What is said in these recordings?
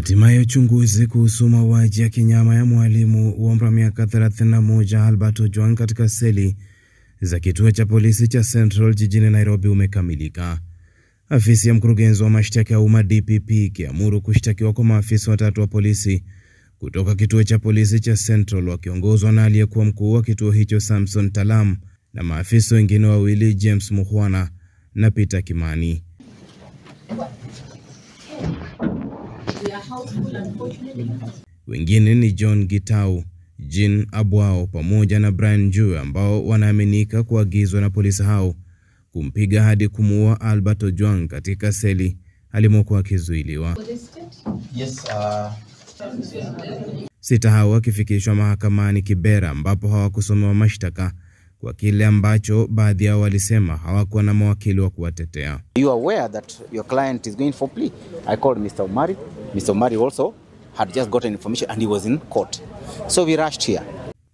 Hatimaye uchunguzi kuhusu mauaji ya kinyama ya mwalimu wa umri wa miaka 31 Albert Ojwang katika seli za kituo cha polisi cha Central jijini Nairobi umekamilika. Afisi ya mkurugenzi wa mashtaka ya umma DPP ikiamuru kushtakiwa kwa maafisa watatu wa polisi kutoka kituo cha polisi cha Central wakiongozwa na aliyekuwa mkuu wa kituo hicho Samson Talam na maafisa wengine wawili James Mukhwana na Peter Kimani. Wengine ni John Gitau, Jean Abwao pamoja na Brian Njue ambao wanaaminika kuagizwa na polisi hao kumpiga hadi kumuua Albert Ojwang katika seli alimokuwa akizuiliwa. Sita hao wakifikishwa mahakamani Kibera ambapo hawakusomewa mashtaka kwa kile ambacho baadhi yao walisema hawakuwa na mawakili wa kuwatetea. You are aware that your client is going for plea. I called Mr. Omari. Mr. Omari also had just gotten information and he was in court. So we rushed here.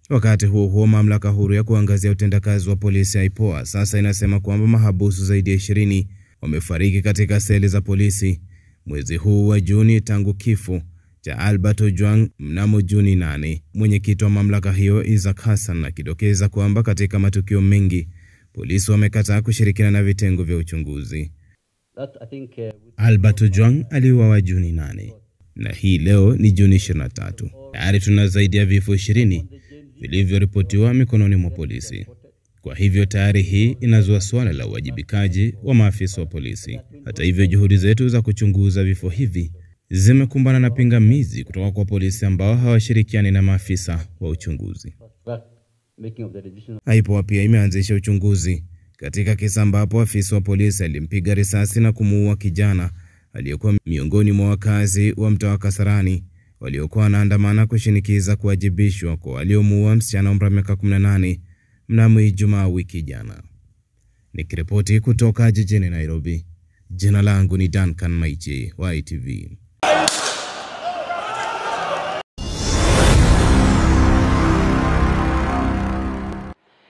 Wakati huo mamlaka huru ya kuangazia utendakazi wa polisi IPOA sasa inasema kwamba mahabusu zaidi ya 20 wamefariki katika seli za polisi mwezi huu wa Juni tangu kifo cha Albert Ojwang mnamo Juni 8. Mwenyekiti wa mamlaka hiyo Isaac Hassan akidokeza kwamba katika matukio mengi polisi wamekataa kushirikiana na vitengo vya uchunguzi. Albert Ojwang aliuawa Juni 8 na hii leo ni Juni 23. Tayari tuna zaidi ya vifo 20 vilivyoripotiwa mikononi mwa polisi. Kwa hivyo tayari hii inazua swala la uwajibikaji wa maafisa wa polisi. Hata hivyo juhudi zetu za kuchunguza vifo hivi zimekumbana na pingamizi kutoka kwa polisi ambao hawashirikiani na maafisa wa uchunguzi. IPOA pia imeanzisha uchunguzi katika kisa ambapo afisa wa polisi alimpiga risasi na kumuua kijana aliyekuwa miongoni mwa wakazi wa mtaa wa Kasarani waliokuwa wanaandamana kushinikiza kuwajibishwa kwa waliomuua msichana wa miaka 18 mnamo Ijumaa wiki jana. Nikiripoti kutoka jijini Nairobi, jina langu ni Duncan Maiche wa ITV.